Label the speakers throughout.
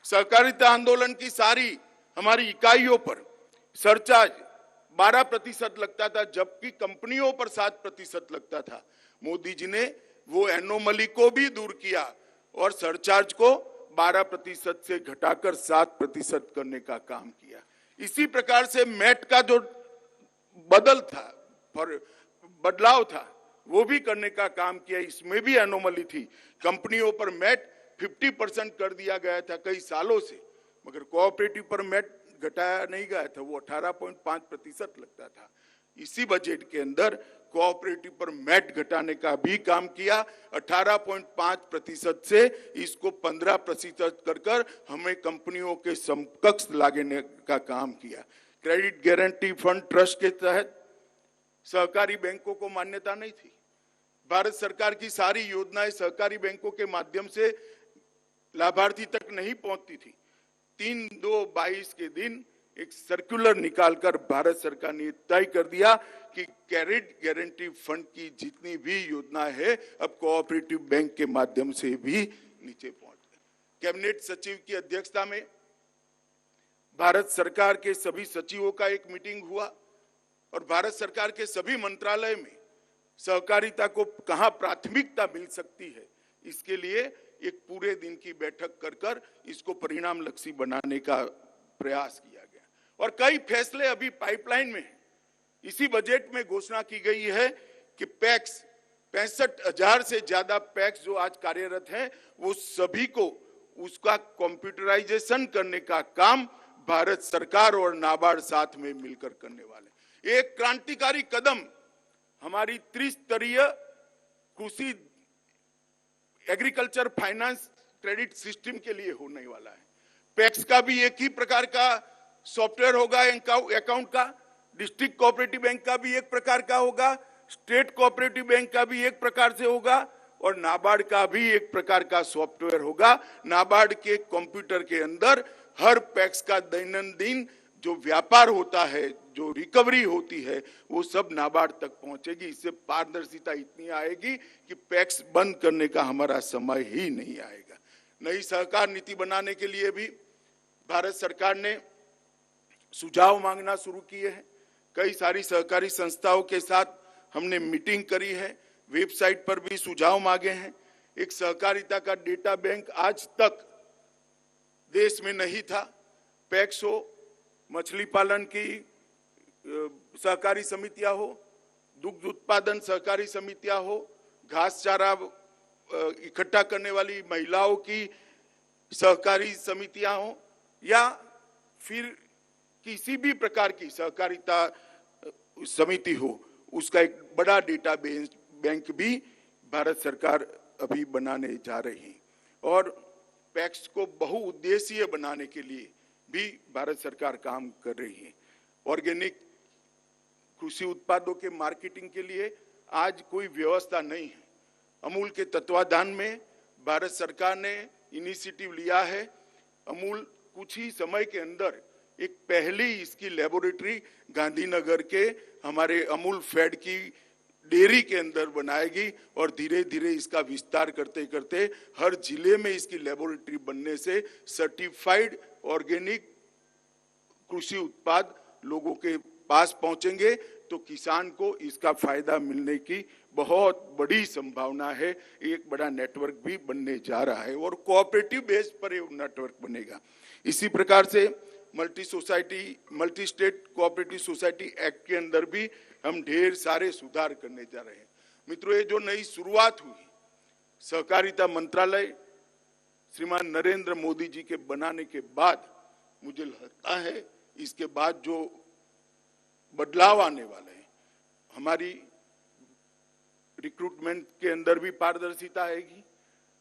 Speaker 1: सहकारिता आंदोलन की सारी हमारी इकाइयों पर सरचार्ज 12% लगता था, जबकि कंपनियों पर 7% लगता था। मोदी जी ने वो एनोमली को भी दूर किया और सरचार्ज को 12% से घटाकर 7% करने का काम किया। इसी प्रकार से मैट का जो बदलाव था वो भी करने का काम किया। इसमें भी एनोमली थी। कंपनियों पर मैट 50% कर दिया गया था कई सालों से, मगर कोऑपरेटिव पर मैट घटाया नहीं गया था, वो 18.5% लगता था। इसी बजट के अंदर कोऑपरेटिव पर मैट घटाने का भी काम किया। 18.5% से इसको 15% कर हमें कंपनियों के समकक्ष लाने का काम किया। क्रेडिट गारंटी फंड ट्रस्ट के तहत सहकारी बैंकों को मान्यता नहीं थी। भारत सरकार की सारी योजनाएं सहकारी बैंकों के माध्यम से लाभार्थी तक नहीं पहुंचती थी। 3/2/22 के दिन एक सर्कुलर निकालकर भारत सरकार ने तय कर दिया कि क्रेडिट गारंटी फंड की जितनी भी योजना है अब कोऑपरेटिव बैंक के माध्यम से भी नीचे पहुंच गए। कैबिनेट सचिव की अध्यक्षता में भारत सरकार के सभी सचिवों का एक मीटिंग हुआ और भारत सरकार के सभी मंत्रालय में सहकारिता को कहां प्राथमिकता मिल सकती है, इसके लिए एक पूरे दिन की बैठक कर इसको परिणाम लक्षी बनाने का प्रयास किया गया और कई फैसले अभी पाइपलाइन में हैं। इसी बजट में घोषणा की गई है कि पैक्स 65,000 से ज्यादा पैक्स जो आज कार्यरत हैं वो सभी को उसका कंप्यूटराइजेशन करने का काम भारत सरकार और नाबार्ड साथ में मिलकर करने वाले। एक क्रांतिकारी कदम हमारी त्रिस्तरीय कृषि एग्रीकल्चर फाइनेंस क्रेडिट सिस्टम के लिए होने वाला है। पैक्स का भी एक ही प्रकार का सॉफ्टवेयर होगा अकाउंट का, डिस्ट्रिक्ट कोऑपरेटिव बैंक का भी एक प्रकार का होगा, स्टेट कोऑपरेटिव बैंक का भी एक प्रकार से होगा और नाबार्ड का भी एक प्रकार का सॉफ्टवेयर होगा। नाबार्ड के कंप्यूटर के अंदर हर पैक्स का दैनंदिन जो व्यापार होता है, जो रिकवरी होती है, वो सब नाबार्ड तक पहुंचेगी। इससे पारदर्शिता इतनी आएगी कि पैक्स बंद करने का हमारा समय ही नहीं आएगा। नई सहकार नीति बनाने के लिए भी भारत सरकार ने सुझाव मांगना शुरू किए हैं। कई सारी सहकारी संस्थाओं के साथ हमने मीटिंग करी है, वेबसाइट पर भी सुझाव मांगे हैं। एक सहकारिता का डेटा बैंक आज तक देश में नहीं था। पैक्स हो, मछली पालन की सहकारी समितियां हो, दुग्ध उत्पादन सहकारी समितियां हो, घास चारा इकट्ठा करने वाली महिलाओं की सहकारी समितियां हो या फिर किसी भी प्रकार की सहकारिता समिति हो, उसका एक बड़ा डेटा बैंक भी भारत सरकार अभी बनाने जा रही है। और पैक्स को बहुउद्देशीय बनाने के लिए भी भारत सरकार काम कर रही है। ऑर्गेनिक कृषि उत्पादों के मार्केटिंग के लिए आज कोई व्यवस्था नहीं है। अमूल के तत्वाधान में भारत सरकार ने इनिशिएटिव लिया है। अमूल कुछ ही समय के अंदर एक पहली इसकी लेबोरेटरी गांधीनगर के हमारे अमूल फेड की डेयरी के अंदर बनाएगी और धीरे धीरे इसका विस्तार करते करते हर जिले में इसकी लेबोरेटरी बनने से सर्टिफाइड ऑर्गेनिक कृषि उत्पाद लोगों के पास पहुंचेंगे तो किसान को इसका फायदा मिलने की बहुत बड़ी संभावना है। एक बड़ा नेटवर्क भी बनने जा रहा है और कोऑपरेटिव बेस पर ये नेटवर्क बनेगा। इसी प्रकार से multi state cooperative society act के अंदर भी हम ढेर सारे सुधार करने जा रहे हैं। मित्रों, ये जो नई शुरुआत हुई सहकारिता मंत्रालय श्रीमान नरेंद्र मोदी जी के बनाने के बाद, मुझे लगता है इसके बाद जो बदलाव आने वाले हैं, हमारी रिक्रूटमेंट के अंदर भी पारदर्शिता आएगी,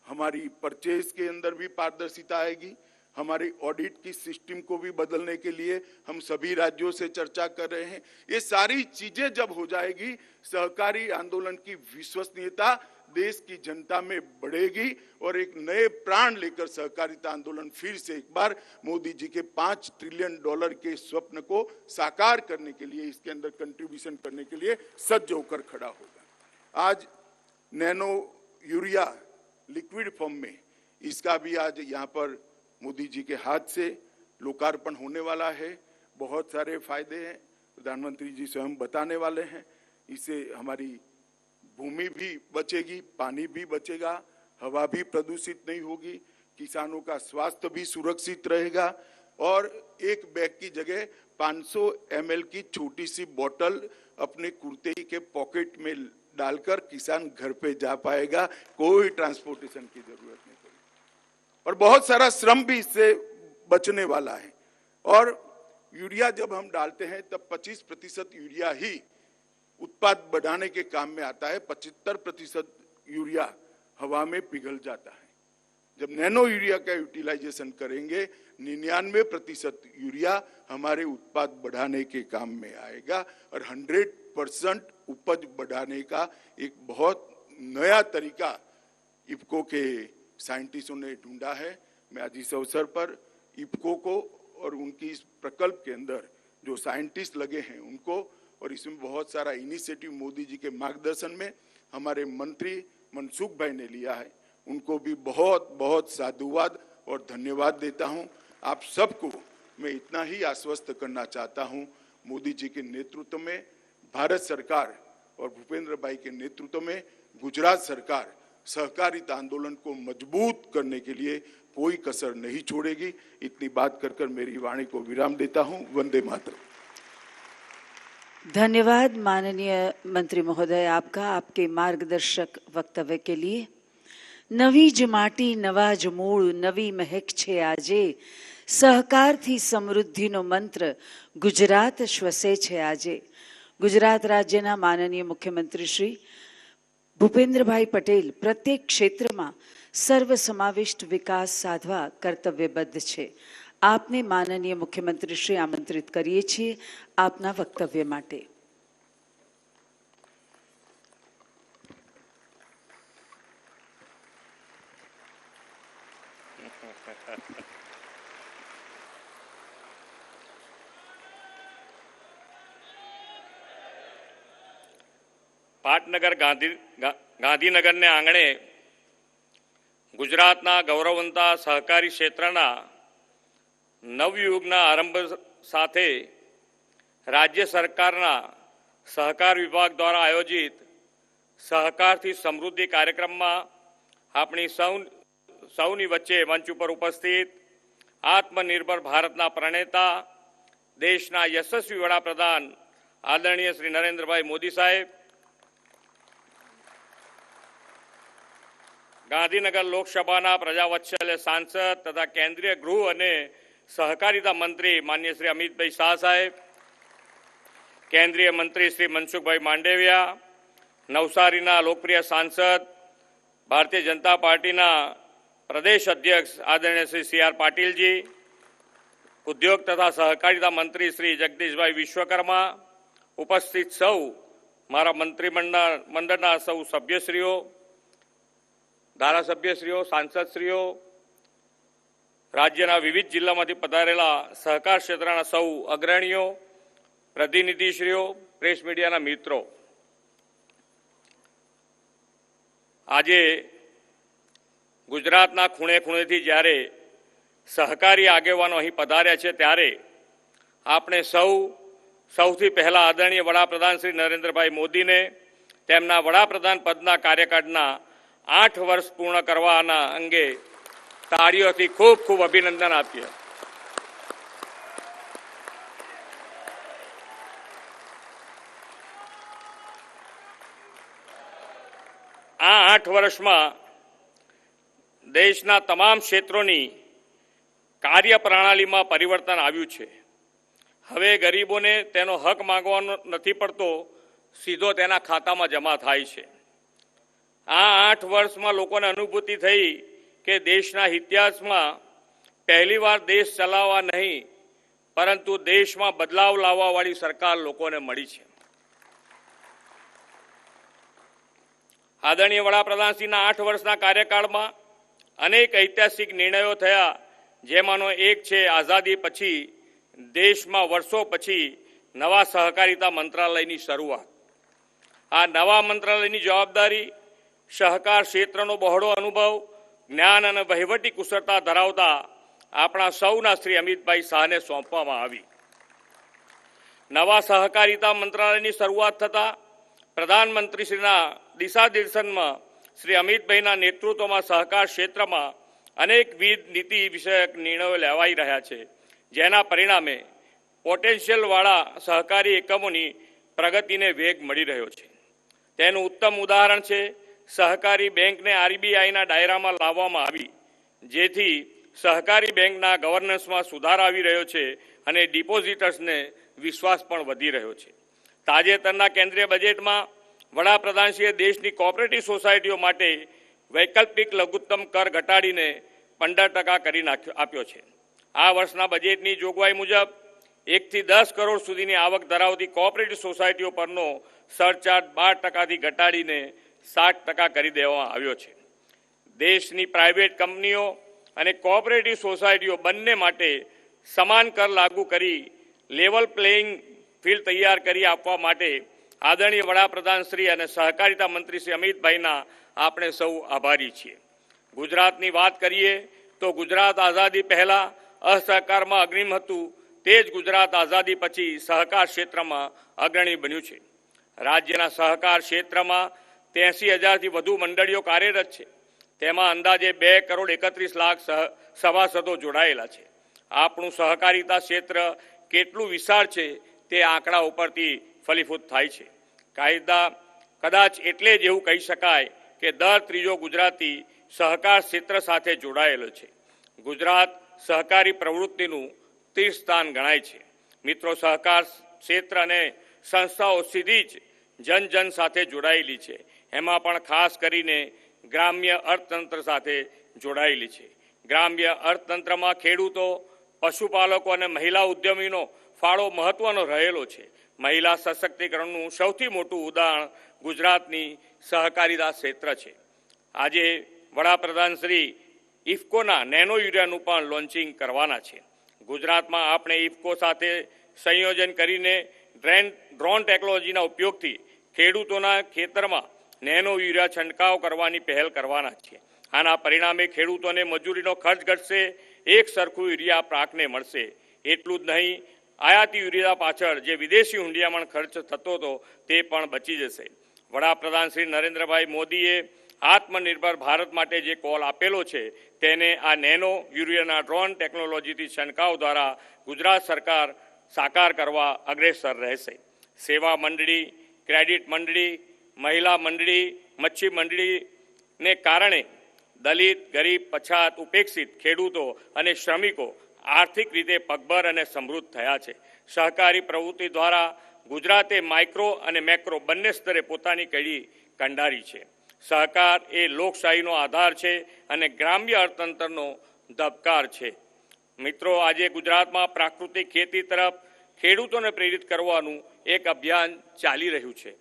Speaker 1: हमारी परचेज के अंदर भी पारदर्शिता आएगी, हमारी ऑडिट की सिस्टम को भी बदलने के लिए हम सभी राज्यों से चर्चा कर रहे हैं। ये सारी चीजें जब हो जाएगी, सहकारी आंदोलन की विश्वसनीयता देश की जनता में बढ़ेगी और एक नए प्राण लेकर सहकारिता आंदोलन फिर से एक बार मोदी जी के $5 ट्रिलियन के स्वप्न को साकार करने के लिए, इसके अंदर कंट्रीब्यूशन करने के लिए सज्ज होकर खड़ा होगा। आज नैनो यूरिया लिक्विड फॉर्म में इसका भी आज यहाँ पर मोदी जी के हाथ से लोकार्पण होने वाला है। बहुत सारे फायदे हैं, प्रधानमंत्री जी स्वयं बताने वाले हैं। इससे हमारी भूमि भी बचेगी, पानी भी बचेगा, हवा भी प्रदूषित नहीं होगी, किसानों का स्वास्थ्य भी सुरक्षित रहेगा और एक बैग की जगह 500 ml की छोटी सी बोतल अपने कुर्ते के पॉकेट में डालकर किसान घर पे जा पाएगा, कोई ट्रांसपोर्टेशन की जरूरत नहीं पड़ेगी और बहुत सारा श्रम भी इससे बचने वाला है। और यूरिया जब हम डालते हैं तब 25% यूरिया ही उत्पाद बढ़ाने के काम में आता है, 75% यूरिया हवा में पिघल जाता है। जब नैनो यूरिया का यूटिलाइजेशन करेंगे 99% यूरिया हमारे उत्पाद बढ़ाने के काम में आएगा और 100% उपज बढ़ाने का एक बहुत नया तरीका इफ्को के साइंटिस्टों ने ढूंढा है। मैं आज इस अवसर पर इफ्को को और उनकी इस प्रकल्प के अंदर जो साइंटिस्ट लगे हैं उनको, और इसमें बहुत सारा इनिशिएटिव मोदी जी के मार्गदर्शन में हमारे मंत्री मनसुख भाई ने लिया है, उनको भी बहुत बहुत साधुवाद और धन्यवाद देता हूं। आप सबको मैं इतना ही आश्वस्त करना चाहता हूं, मोदी जी के नेतृत्व में भारत सरकार और भूपेंद्र भाई के नेतृत्व में गुजरात सरकार सहकारिता आंदोलन को मजबूत करने के लिए कोई कसर नहीं छोड़ेगी। इतनी बात कर मेरी वाणी को विराम देता हूं। वंदे मातरम।
Speaker 2: धन्यवाद माननीय मंत्री महोदय आपका, आपके मार्गदर्शक वक्तव्य के लिए। नवी ज माटी नवा ज मूळ नवी महक छे આજે સહકારથી સમૃદ્ધિનો મંત્ર ગુજરાત શ્વસે છે આજે। ગુજરાત રાજ્યના માનનીય મુખ્યમંત્રી શ્રી ભૂપેન્દ્રભાઈ પટેલ પ્રત્યેક ક્ષેત્રમાં સર્વસમાવિષ્ટ વિકાસ સાધવા કર્તવ્યબદ્ધ છે। આપને માનનીય મુખ્યમંત્રી શ્રી આમંત્રિત કરીએ છીએ આપના વક્તવ્ય માટે।
Speaker 3: પાટનગર ગાંધીનગરને આંગણે ગુજરાતના ગૌરવવંતા સહકારી ક્ષેત્રના નવયુગના આરંભ સાથે રાજ્ય સરકારના સહકાર વિભાગ દ્વારા આયોજિત સહકારથી સમૃદ્ધિ કાર્યક્રમમાં આપણી સૌની વચ્ચે મંચ ઉપર ઉપસ્થિત આત્મનિર્ભર ભારતના પ્રણેતા દેશના યશસ્વી વડાપ્રધાન આદરણીય શ્રી નરેન્દ્રભાઈ મોદી સાહેબ, ગાંધીનગર લોકસભાના પ્રજાવત્સલ્ય સાંસદ તથા કેન્દ્રીય ગૃહ અને સહકારિતા મંત્રી માન્ય શ્રી અમિતભાઈ શાહ સાહેબ, કેન્દ્રીય મંત્રી શ્રી મનસુખભાઈ માંડવિયા, નવસારીના લોકપ્રિય સાંસદ ભારતીય જનતા પાર્ટીના પ્રદેશ અધ્યક્ષ આદરણીય શ્રી સી.આર. પાટીલજી, ઉદ્યોગ તથા સહકારિતા મંત્રી શ્રી જગદીશભાઈ વિશ્વકર્મા, ઉપસ્થિત સૌ મારા મંત્રીમંડળના સૌ સભ્યશ્રીઓ, ધારાસભ્યશ્રીઓ, સાંસદશ્રીઓ, રાજ્યના વિવિધ જિલ્લામાંથી પધારેલા સહકાર ક્ષેત્રના સૌ અગ્રણીઓ, પ્રતિનિધિશ્રીઓ, પ્રેસ મીડિયાના મિત્રો, આજે ગુજરાતના ખૂણે ખૂણેથી જ્યારે સહકારી આગેવાનો અહીં પધાર્યા છે ત્યારે આપણે સૌથી પહેલા આદરણીય વડાપ્રધાન શ્રી નરેન્દ્રભાઈ મોદીને તેમના વડાપ્રધાન પદના કાર્યકાળના 8 વર્ષ પૂર્ણ કરવાના અંગે તાળીઓથી ખૂબ ખૂબ અભિનંદન આપીએ। આ 8 વર્ષમાં દેશના તમામ ક્ષેત્રોની કાર્યપ્રણાલીમાં પરિવર્તન આવ્યું છે। હવે ગરીબોને તેનો હક માંગવાનો નથી પડતો, સીધો તેના ખાતામાં જમા થાય છે। આ 8 વર્ષમાં લોકોને અનુભૂતિ થઈ કે દેશના ઇતિહાસમાં પહેલીવાર દેશ ચલાવવા નહીં પરંતુ દેશમાં બદલાવ લાવવાવાળી સરકાર લોકોને મળી છે। આદરણીય વડાપ્રધાનશ્રીના 8 વર્ષના કાર્યકાળમાં અનેક ઐતિહાસિક નિર્ણયો થયા, જેમાંનો એક છે આઝાદી પછી દેશમાં વર્ષો પછી નવા સહકારિતા મંત્રાલયની શરૂઆત। આ નવા મંત્રાલયની જવાબદારી સહકાર ક્ષેત્રનો બહોળો અનુભવ, જ્ઞાન અને વહીવટી કુશળતા ધરાવતા આપણા સૌના શ્રી અમિતભાઈ શાહને સોંપવામાં આવી. નવા સહકારિતા મંત્રાલયની શરૂઆત થતાં પ્રધાનમંત્રીશ્રીના દિશાનિર્દેશનમાં શ્રી અમિતભાઈના નેતૃત્વમાં સહકાર ક્ષેત્રમાં અનેકવિધ નીતિ વિષયક નિર્ણયો લેવાઈ રહ્યા છે, જેના પરિણામે પોટેન્શિયલવાળા સહકારી એકમોની પ્રગતિને વેગ મળી રહ્યો છે. તેનું ઉત્તમ ઉદાહરણ છે સહકારી બેંકને આરબીઆઈના દાયરામાં લાવવામાં આવી, જેથી સહકારી બેંકના ગવર્નન્સમાં સુધાર આવી રહ્યો છે અને ડિપોઝિટર્સને વિશ્વાસ પણ વધી રહ્યો છે. તાજેતરના કેન્દ્રીય બજેટમાં વડાપ્રધાનશ્રીએ દેશની કોઓપરેટિવ સોસાયટીઓ માટે વૈકલ્પિક લઘુત્તમ કર ઘટાડીને 15% કરી આપ્યો છે. આ વર્ષના બજેટની જોગવાઈ મુજબ 1 થી 10 કરોડ સુધીની આવક ધરાવતી કોઓપરેટિવ સોસાયટીઓ પરનો સરચાર્જ 12%થી ઘટાડીને 7% કરી દેવામાં આવ્યો છે. દેશની પ્રાઇવેટ કંપનીઓ અને કોઓપરેટિવ સોસાયટીઓ બંને માટે સમાન કર લાગુ કરી લેવલ પ્લેઇંગ ફિલ્ડ તૈયાર કરી આપવા માટે આદરણીય વડાપ્રધાન શ્રી અને સહકારિતા મંત્રી શ્રી અમિતભાઈના આપણે સૌ આભારી છીએ. ગુજરાતની વાત કરીએ તો ગુજરાત આઝાદી પહેલા અસહકારમાં અગ્રીમ હતું, તે જ ગુજરાત આઝાદી પછી સહકાર ક્ષેત્રમાં અગ્રણી બન્યું છે. રાજ્યના સહકાર ક્ષેત્રમાં 83,000થી વધુ મંડળીઓ કાર્યરત છે. તેમાં અંદાજે 2,31,00,000 સભાસદો જોડાયેલા છે. આપણું સહકારિતા ક્ષેત્ર કેટલું વિશાળ છે તે આંકડા ઉપરથી ફલીભૂત થાય છે. કદાચ એટલે જ એવું કહી શકાય કે દર ત્રીજો ગુજરાતી સહકાર ક્ષેત્ર સાથે જોડાયેલો છે. ગુજરાત સહકારી પ્રવૃત્તિનું તીર્થ સ્થાન ગણાય છે. મિત્રો, સહકાર ક્ષેત્ર અને સંસ્થાઓ સીધી જ જન સાથે જોડાયેલી છે. એમાં પણ ખાસ કરીને ગ્રામ્ય અર્થતંત્ર સાથે જોડાયેલી છે. ગ્રામ્ય અર્થતંત્રમાં ખેડૂતો, પશુપાલકો અને મહિલા ઉદ્યમીનો ફાળો મહત્વનો રહેલો છે. મહિલા સશક્તિકરણનું સૌથી મોટું ઉદાહરણ ગુજરાતની સહકારિતા ક્ષેત્ર છે. આજે વડાપ્રધાન શ્રી ઇફકોના નેનો યુરિયાનું પણ લોન્ચિંગ કરવાના છે. ગુજરાતમાં આપણે ઇફકો સાથે સંયોજન કરીને ડ્રોન ટેકનોલોજીના ઉપયોગથી ખેડૂતોના ખેતરમાં નેનો યુરિયા છંટકાવ કરવાની પહેલ કરવાના છે. આના પરિણામે ખેડૂતોને મજૂરીનો ખર્ચ ઘટશે, એક સરખું યુરિયા પાકને મળશે. એટલું જ નહીં, આયાતી યુરિયા પાછળ જે વિદેશી હુંડિયામણ ખર્ચ થતો હતો તે પણ બચી જશે. વડાપ્રધાન શ્રી નરેન્દ્રભાઈ મોદીએ આત્મનિર્ભર ભારત માટે જે કોલ આપેલો છે તેને આ નેનો યુરિયાના ડ્રોન ટેકનોલોજીથી છંટકાવ દ્વારા ગુજરાત સરકાર સાકાર કરવા અગ્રેસર રહેશે. સેવા મંડળી, ક્રેડિટ મંડળી, મહિલા મંડળી, મચ્છી મંડળીને કારણે દલિત, ગરીબ, પછાત, ઉપેક્ષિત ખેડૂતો અને શ્રમિકો આર્થિક રીતે પગભર અને સમૃદ્ધ થયા છે. સહકારી પ્રવૃત્તિ દ્વારા ગુજરાતે માઇક્રો અને મેક્રો બંને સ્તરે પોતાની કડી કંડારી છે. સહકાર એ લોકશાહીનો આધાર છે અને ગ્રામ્ય અર્થતંત્રનો ધબકાર છે. મિત્રો, આજે ગુજરાતમાં પ્રાકૃતિક ખેતી તરફ ખેડૂતોને પ્રેરિત કરવાનું એક અભિયાન ચાલી રહ્યું છે.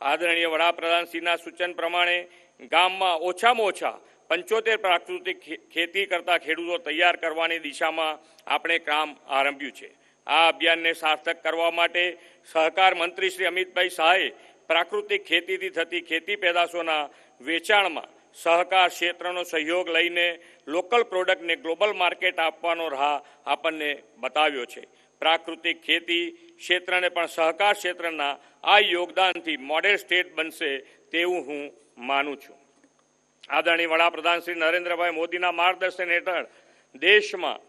Speaker 3: આદરણીય વડાપ્રધાનશ્રીના સૂચન પ્રમાણે ગામમાં ઓછામાં ઓછા 75 પ્રાકૃતિક ખેતી કરતા ખેડૂતો તૈયાર કરવાની દિશામાં આપણે કામ આરંભ્યું છે. આ અભિયાનને સાર્થક કરવા માટે સહકાર મંત્રી શ્રી અમિતભાઈ શાહે પ્રાકૃતિક ખેતીથી થતી ખેતી પેદાશોના વેચાણમાં સહકાર ક્ષેત્રનો સહયોગ લઈને લોકલ પ્રોડક્ટને ગ્લોબલ માર્કેટ આપવાનો રાહ આપણને બતાવ્યો છે. પ્રાકૃતિક ખેતી ક્ષેત્રને પણ સહકાર ક્ષેત્રના આ યોગદાનથી મોડેલ સ્ટેટ બનશે તેવું હું માનું છું. આદરણીય વડાપ્રધાન શ્રી નરેન્દ્રભાઈ મોદીના માર્ગદર્શન હેઠળ દેશમાં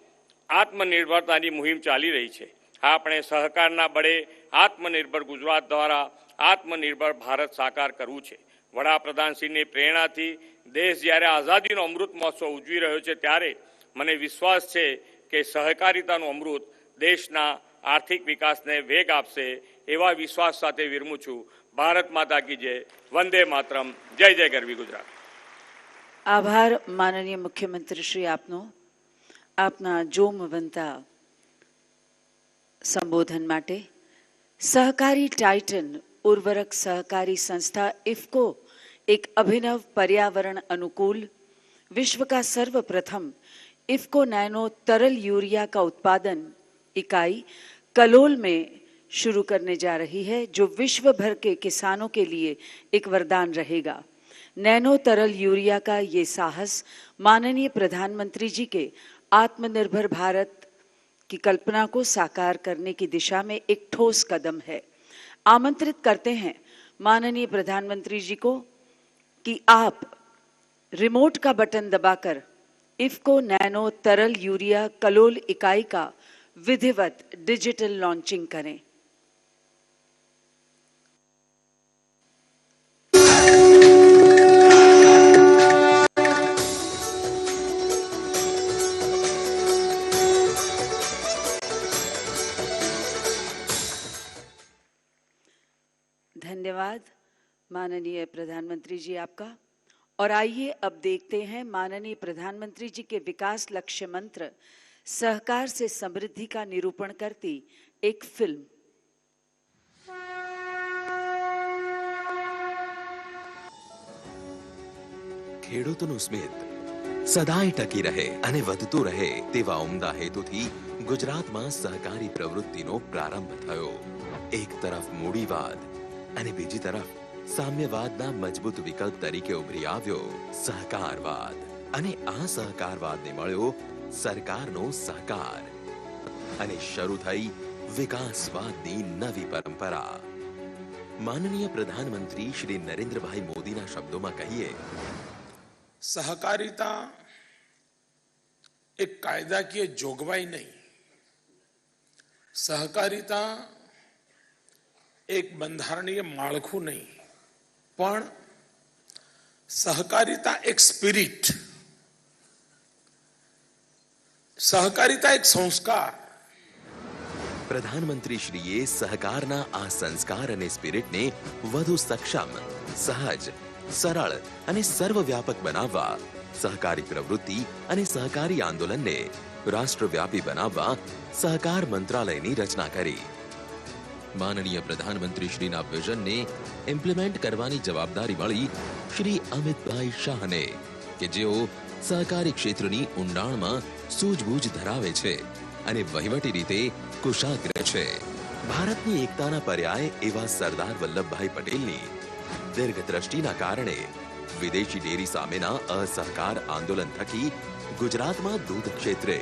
Speaker 3: આત્મનિર્ભરતાની મુહિમ ચાલી રહી છે. આપણે સહકારના બળે આત્મનિર્ભર ગુજરાત દ્વારા આત્મનિર્ભર ભારત સાકાર કરવું છે. વડાપ્રધાનશ્રીની પ્રેરણાથી દેશ જ્યારે આઝાદીનો અમૃત મહોત્સવ ઉજવી રહ્યો છે ત્યારે મને વિશ્વાસ છે કે સહકારિતાનું અમૃત દેશના આર્થિક વિકાસને વેગ આપશે. એવા વિશ્વાસ સાથે વિરમું છું. ભારત માતા કી જય. વંદે માતરમ. જય જય ગરવી ગુજરાત.
Speaker 2: આભાર માનનીય મુખ્યમંત્રી શ્રી આપનો, આપના જોમવંતા સંબોધન માટે. સહકારી ટાઇટન उर्वरक सहकारी संस्था इफ्को एक अभिनव पर्यावरण अनुकूल विश्व का सर्वप्रथम इफ्को नैनो तरल यूरिया का उत्पादन इकाई कलोल में शुरू करने जा रही है, जो विश्व भर के किसानों के लिए एक वरदान रहेगा. नैनो तरल यूरिया का ये साहस माननीय प्रधानमंत्री जी के आत्मनिर्भर भारत की कल्पना को साकार करने की दिशा में एक ठोस कदम है। आमंत्रित करते हैं माननीय प्रधानमंत्री जी को कि आप रिमोट का बटन दबाकर इफ्को नैनो तरल यूरिया कलोल इकाई का विधिवत डिजिटल लॉन्चिंग करें। धन्यवाद माननीय प्रधानमंत्री जी आपका। और आइए अब देखते हैं माननीय प्रधानमंत्री जी के विकास लक्ष्य मंत्र सहकार से समृद्धि का निरूपण करती एक फिल्म।
Speaker 4: ખેડૂતનું સ્મિત સદાય ટકી રહે અને વધતું રહે તેવા ઉમદા હેતુથી ગુજરાતમાં સહકારી પ્રવૃત્તિનો પ્રારંભ થયો। એક તરફ મૂડીવાદ અને બીજી તરફ સામ્યવાદના મજબૂત વિકલ્પ તરીકે ઉભરી આવ્યો સહકારવાદ અને આ સહકારવાદને મળ્યો સરકારનો સહકાર અને શરૂ થઈ વિકાસવાદની નવી પરંપરા। માનનીય પ્રધાનમંત્રી શ્રી નરેન્દ્રભાઈ મોદીના શબ્દોમાં કહીએ,
Speaker 5: सहकारिता एक कायदाकीय जोगवाई नहीं, सहकारिता एक बंधारणीय माળખું नहीं, पण सहकारिता एक स्पिरिट, सहकारिता एक संस्कार।
Speaker 4: પ્રધાનમંત્રી શ્રીએ સહકારના આ સંસ્કાર અને સ્પિરિટને વધુ સક્ષમ, સહજ, સરળ અને સર્વવ્યાપક બનાવવા સહકારી પ્રવૃત્તિ અને સહકારી આંદોલનને રાષ્ટ્રવ્યાપી બનાવવા સહકાર મંત્રાલયની રચના કરી। માનનીય પ્રધાનમંત્રી શ્રીના વિઝનને ઇમ્પ્લિમેન્ટ કરવાની જવાબદારી મળી શ્રી અમિતભાઈ શાહને કે જેઓ સહકારી ક્ષેત્રની ઊંડાણમાં સૂઝબૂઝ ધરાવે છે અને વહીવટી રીતે કુશાગ્ર છે। ભારતની એકતાના પર્યાય એવા સરદાર વલ્લભભાઈ પટેલની દીર્ઘદ્રષ્ટિના કારણે વિદેશી ડેરી સામેના અસહકાર આંદોલન થકી ગુજરાતમાં દૂધ ક્ષેત્રે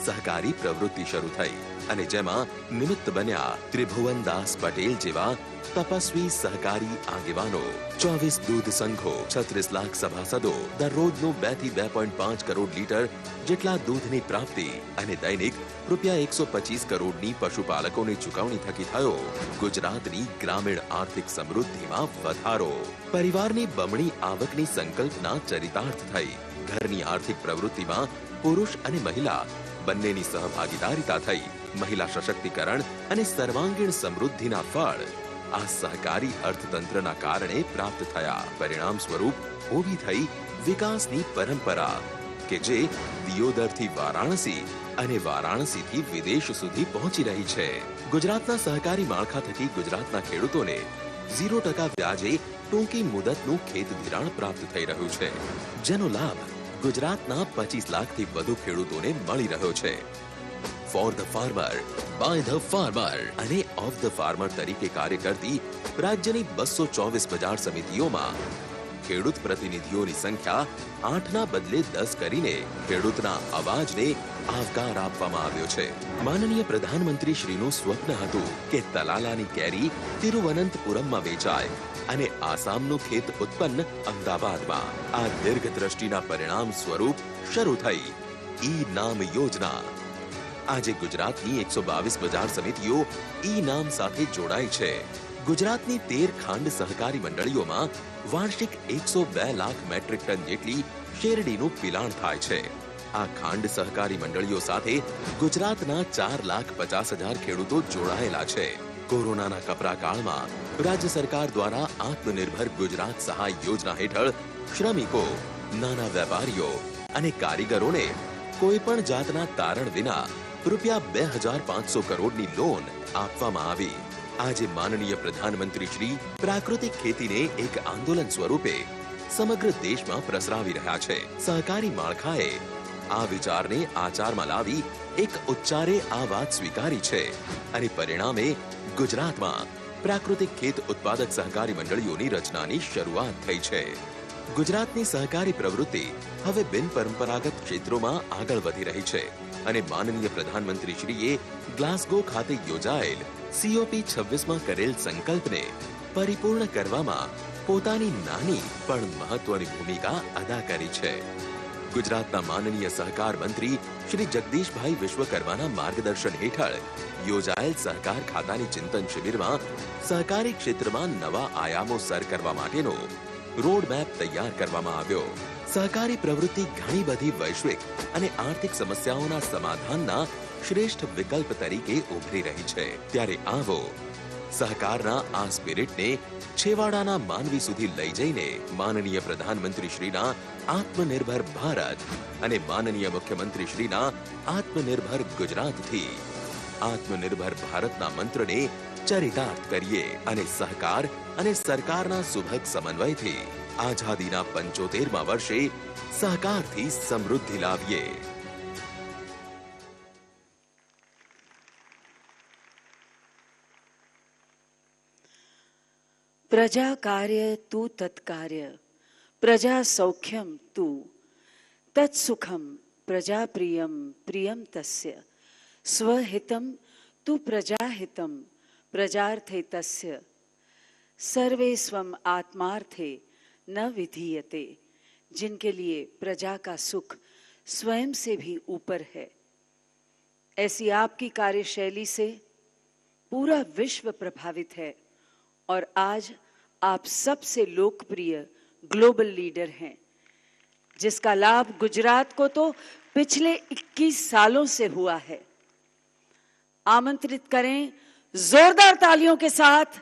Speaker 4: સહકારી પ્રવૃત્તિ શરૂ થઈ અને જેમાં નિમિત્ત બન્યા ત્રિભુવનદાસ પટેલ જેવા તપસ્વી સહકારી આગેવાનો, 24 દૂધ સંઘો, 36 લાખ સભાસદો, દરરોજનું 2 થી 2.5 કરોડ લીટર જેટલા દૂધની પ્રાપ્તિ અને દૈનિક રૂપિયા 125 કરોડની પશુપાલકોની ચૂકવણી થકી થયો ગુજરાતની ગ્રામીણ આર્થિક સમૃદ્ધિમાં વધારો। પરિવારની બમણી આવકની સંકલ્પના ચરિતાર્થ થઈ। ઘરની આર્થિક પ્રવૃત્તિમાં પુરુષ અને મહિલા બંનેની સહભાગીદારીતા થઈ। મહિલા સશક્તિકરણ અને સર્વાંગીણ સમૃદ્ધિના ફળ આ સહકારી અર્થતંત્રના કારણે પ્રાપ્ત થયા। પરિણામ સ્વરૂપ ઊભી થઈ વિકાસની પરંપરા કે જે દિયોદરથી વારાણસી અને વારાણસીથી વિદેશ સુધી પહોંચી રહી છે। ગુજરાતના સહકારી માળખા થકી ગુજરાતના ખેડૂતોને 0% વ્યાજે ટૂંકી મુદતનું ખેત ધિરાણ પ્રાપ્ત થઈ રહ્યું છે, જેનો લાભ ગુજરાતના 25 લાખથી વધુ ખેડૂતોને મળી રહ્યો છે। For the farmer, by the farmer અને ઓફ ધ ફાર્મર તરીકે કાર્ય કરતી રાજ્યની 224 બજાર સમિતિઓમાં ખેડૂત પ્રતિનિધિઓની સંખ્યા 8ના બદલે 10 કરીને ખેડૂતના અવાજને આવકાર આપવામાં આવ્યો છે। માનનીય પ્રધાનમંત્રી શ્રીનું સ્વપ્ન હતું કે તલાલાની કેરી તિરુવનંતપુરમમાં વેચાય અને આસામનું ખેત ઉત્પન્ન અમદાવાદમાં। આ દીર્ઘદ્રષ્ટિના પરિણામ સ્વરૂપ શરૂ થઈ ઈ નામ યોજના। આજે ગુજરાતની 122 બજાર સમિતિઓ ઈ નામ સાથે જોડાઈ છે। ગુજરાતની 13 ખાંડ સહકારી મંડળીઓમાં વાર્ષિક 102 લાખ મેટ્રિક ટન જેટલી શેરડીનું પિલાણ થાય છે। આ ખાંડ સહકારી મંડળીઓ સાથે ગુજરાતના 4,50,000 ખેડૂતો જોડાયેલા છે। કોરોનાના કપરા કાળમાં રાજ્ય સરકાર દ્વારા આત્મનિર્ભર ગુજરાત સહાય યોજના હેઠળ શ્રમિકો, નાના વેપારીઓ અને કારીગરોને કોઈપણ જાતના તારણ વિના રૂપિયા 2,500 કરોડની લોન આપવામાં આવી। આજે માનનીય પ્રધાનમંત્રી શ્રી પ્રાકૃતિક ખેતીને એક આંદોલન સ્વરૂપે સમગ્ર દેશમાં પ્રસરાવી રહ્યા છે। સહકારી માળખાએ આ વિચારને આચારમાં લાવી એક ઉચ્ચારે આ વાત સ્વીકારી છે અને પરિણામે ગુજરાતમાં પ્રાકૃતિક ખેત ઉત્પાદક સહકારી મંડળીઓની રચનાની શરૂઆત થઈ છે। ગુજરાતની સહકારી પ્રવૃત્તિ હવે બિનપરંપરાગત ક્ષેત્રોમાં આગળ વધી રહી છે અને માનનીય પ્રધાનમંત્રીશ્રીએ ગ્લાસગો ખાતે યોજાયેલ COP 26માં કરેલ સંકલ્પને પરિપૂર્ણ કરવામાં પોતાની નાની પણ મહત્વની ભૂમિકા અદા કરી છે. ગુજરાતના માનનીય સહકાર મંત્રી શ્રી જગદીશભાઈ વિશ્વકર્માના માર્ગદર્શન હેઠળ યોજાયેલ સહકાર ખાતાની ચિંતન શિબિરમાં સહકારી ક્ષેત્રમાં નવા આયામો સર કરવા માટેનો રોડ મેપ તૈયાર કરવામાં આવ્યો. સહકારી પ્રવૃત્તિ ઘણી બધી વૈશ્વિક અને આર્થિક સમસ્યાઓના સમાધાનના શ્રેષ્ઠ વિકલ્પ તરીકે ઉભરી રહી છે. ત્યારે આવો સહકારના આ સ્પિરિટને છેવાડાના માનવી સુધી લઈ જઈને માનનીય પ્રધાનમંત્રી શ્રીના આત્મનિર્ભર ભારત અને માનનીય મુખ્યમંત્રી શ્રીના આત્મનિર્ભર ગુજરાતથી આત્મનિર્ભર ભારતના મંત્રને ચરિતાર્થ કરીએ અને સહકાર અને સરકારના સુભગ સમન્વયથી આઝાદીના 75મા વર્ષે સહકારથી સમૃદ્ધિ લાવીએ.
Speaker 2: પ્રજા કાર્ય તું તત્કાર્ય, પ્રજા સૌખ્યમ તું તત્સુખમ, પ્રજા પ્રિયમ પ્રિયમ તસ્ય, સ્વહિતમ તું પ્રજાહિતમ प्रजार्थे तस्य, सर्वे स्वम आत्मार्थे न विधीयते. जिनके लिए प्रजा का सुख स्वयं से भी ऊपर है, ऐसी आपकी कार्यशैली से पूरा विश्व प्रभावित है और आज आप सबसे लोकप्रिय ग्लोबल लीडर हैं, जिसका लाभ गुजरात को तो पिछले 21 सालों से हुआ है. आमंत्रित करें जोरदार तालियों के साथ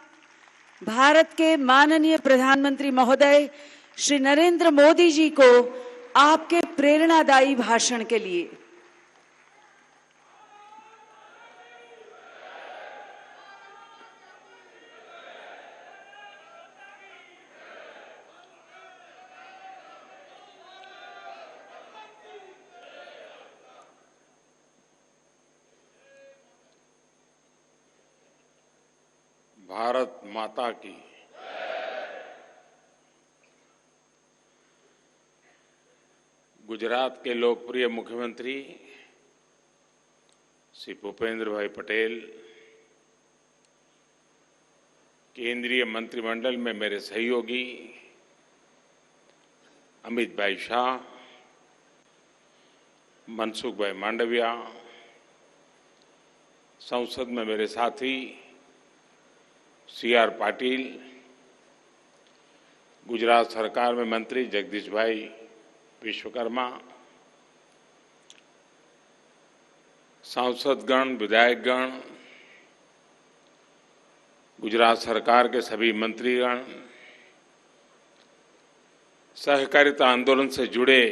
Speaker 2: भारत के माननीय प्रधानमंत्री महोदय श्री नरेंद्र मोदी जी को आपके प्रेरणादायी भाषण के लिए.
Speaker 5: भारत माता की गुजरात के लोकप्रिय मुख्यमंत्री श्री भूपेंद्र भाई पटेल, केंद्रीय मंत्रिमंडल में मेरे सहयोगी अमित भाई शाह, मनसुख भाई मांडविया, संसद में मेरे साथी CR पाटिल, गुजरात सरकार में मंत्री जगदीश भाई विश्वकर्मा, सांसदगण, विधायकगण, गुजरात सरकार के सभी मंत्रीगण, सहकारिता आंदोलन से जुड़े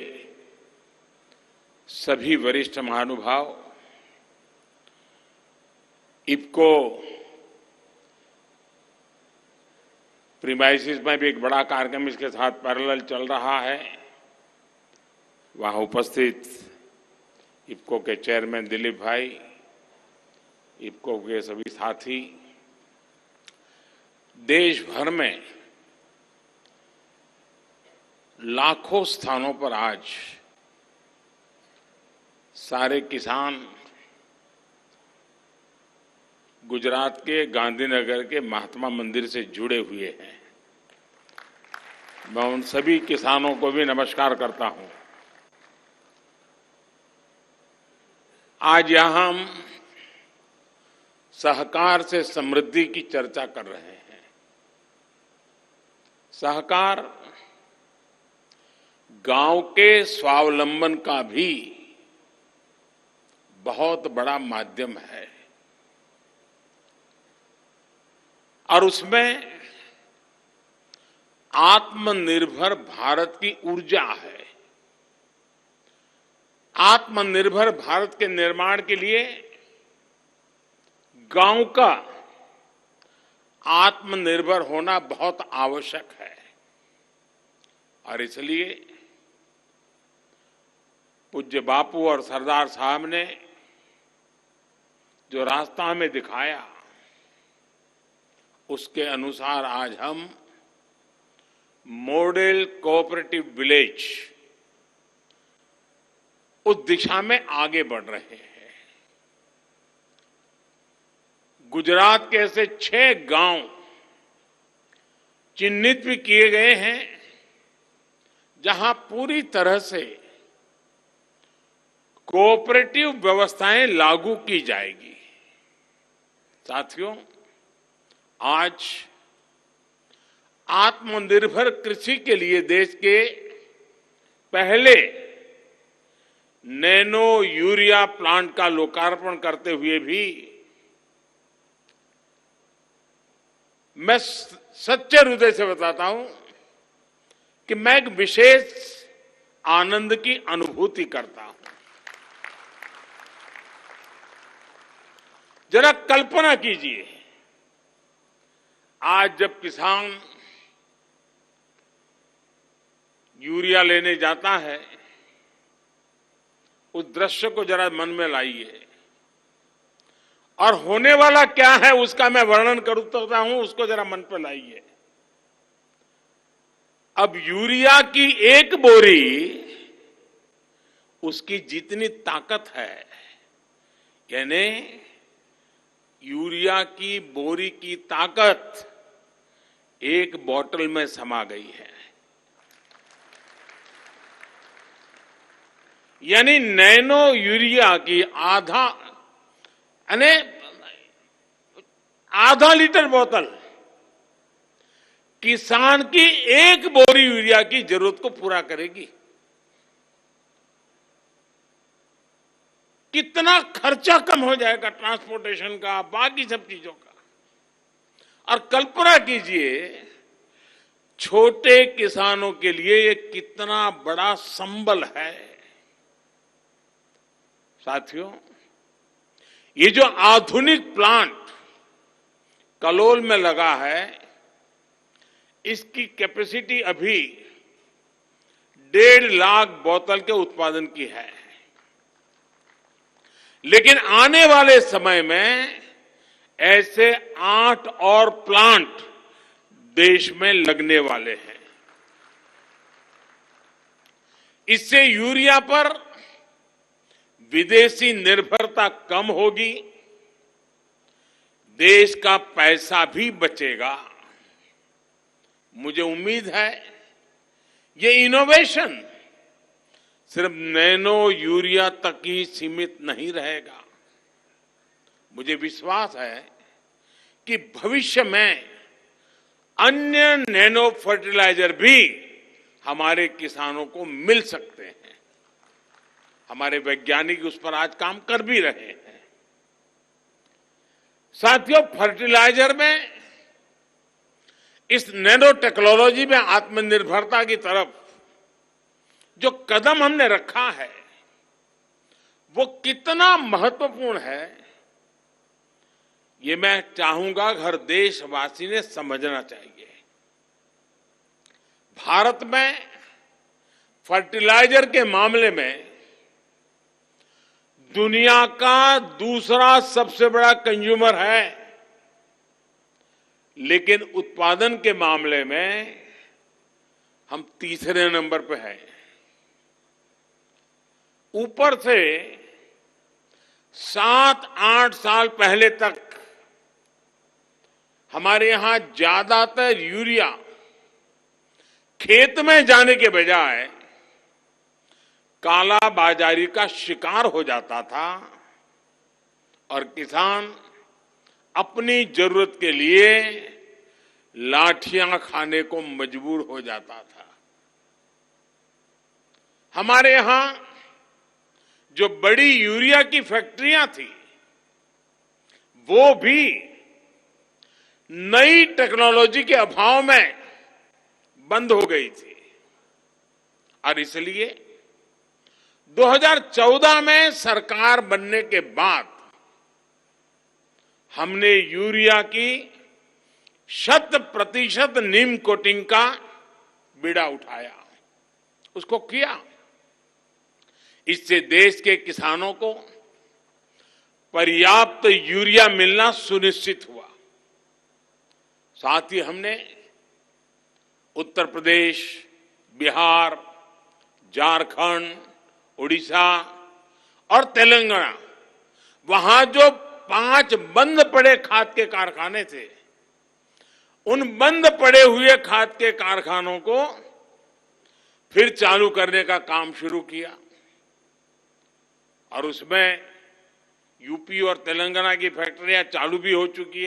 Speaker 5: सभी वरिष्ठ महानुभाव, इफ्को प्रीमाइसिस में भी एक बड़ा कार्यक्रम इसके साथ पैरेलल चल रहा है, वहां उपस्थित इफ्को के चेयरमैन दिलीप भाई, इफ्को के सभी साथी, देश भर में लाखों स्थानों पर आज सारे किसान गुजरात के गांधीनगर के महात्मा मंदिर से जुड़े हुए हैं. मैं उन सभी किसानों को भी नमस्कार करता हूं. आज यहां हम सहकार से समृद्धि की चर्चा कर रहे हैं. सहकार गांव के स्वावलंबन का भी बहुत बड़ा माध्यम है और उसमें आत्मनिर्भर भारत की ऊर्जा है. आत्मनिर्भर भारत के निर्माण के लिए गांव का आत्मनिर्भर होना बहुत आवश्यक है और इसलिए पूज्य बापू और सरदार साहब ने जो रास्ता हमें दिखाया, उसके अनुसार आज हम मॉडल कोऑपरेटिव विलेज उस दिशा में आगे बढ़ रहे हैं। गुजरात के ऐसे 6 गांव चिन्हित भी किए गए हैं जहां पूरी तरह से कोऑपरेटिव व्यवस्थाएं लागू की जाएगी। साथियों, आज आत्मनिर्भर कृषि के लिए देश के पहले नैनो यूरिया प्लांट का लोकार्पण करते हुए भी मैं सच्चे हृदय से बताता हूं कि मैं एक विशेष आनंद की अनुभूति करता हूं। जरा कल्पना कीजिए, आज जब किसान यूरिया लेने जाता है, उस दृश्य को जरा मन में लाइए और होने वाला क्या है उसका मैं वर्णन करता हूं, उसको जरा मन पर लाइए। अब यूरिया की एक बोरी, उसकी जितनी ताकत है, यानी यूरिया की बोरी की ताकत एक बोतल में समा गई है। यानी नैनो यूरिया की आधा लीटर बोतल किसान की एक बोरी यूरिया की जरूरत को पूरा करेगी। कितना खर्चा कम हो जाएगा ट्रांसपोर्टेशन का, बाकी सब चीजों का। और कल्पना कीजिए, छोटे किसानों के लिए ये कितना बड़ा संबल है। साथियों, ये जो आधुनिक प्लांट कलोल में लगा है, इसकी कैपेसिटी अभी 1.5 लाख बोतल के उत्पादन की है। लेकिन आने वाले समय में ऐसे 8 और प्लांट देश में लगने वाले हैं। इससे यूरिया पर विदेशी निर्भरता कम होगी, देश का पैसा भी बचेगा। मुझे उम्मीद है ये इनोवेशन सिर्फ नैनो यूरिया तक ही सीमित नहीं रहेगा। मुझे विश्वास है कि भविष्य में अन्य नैनो फर्टिलाइजर भी हमारे किसानों को मिल सकते हैं। हमारे वैज्ञानिक उस पर आज काम कर भी रहे हैं। साथियों, फर्टिलाइजर में इस नैनो टेक्नोलॉजी में आत्मनिर्भरता की तरफ जो कदम हमने रखा है, वो कितना महत्वपूर्ण है, ये मैं चाहूंगा हर देशवासी ने समझना चाहिए। भारत में फर्टिलाइजर के मामले में दुनिया का दूसरा सबसे बड़ा कंज्यूमर है, लेकिन उत्पादन के मामले में हम तीसरे नंबर पे हैं। ऊपर से 7-8 साल पहले तक हमारे यहां ज्यादातर यूरिया खेत में जाने के बजाय काला बाजारी का शिकार हो जाता था और किसान अपनी जरूरत के लिए लाठियां खाने को मजबूर हो जाता था। हमारे यहां जो बड़ी यूरिया की फैक्ट्रियां थी, वो भी नई टेक्नोलॉजी के अभाव में बंद हो गई थी। और इसलिए 2014 में सरकार बनने के बाद हमने यूरिया की 100% नीम कोटिंग का बीड़ा उठाया, उसको किया। इससे देश के किसानों को पर्याप्त यूरिया मिलना सुनिश्चित हुआ। साथ ही हमने उत्तर प्रदेश, बिहार, झारखंड, उड़ीसा और तेलंगाना, वहां जो 5 बंद पड़े खाद के कारखाने थे, उन बंद पड़े हुए खाद के कारखानों को फिर चालू करने का काम शुरू किया और उसमें यूपी और तेलंगाना की फैक्ट्रियां चालू भी हो चुकी है।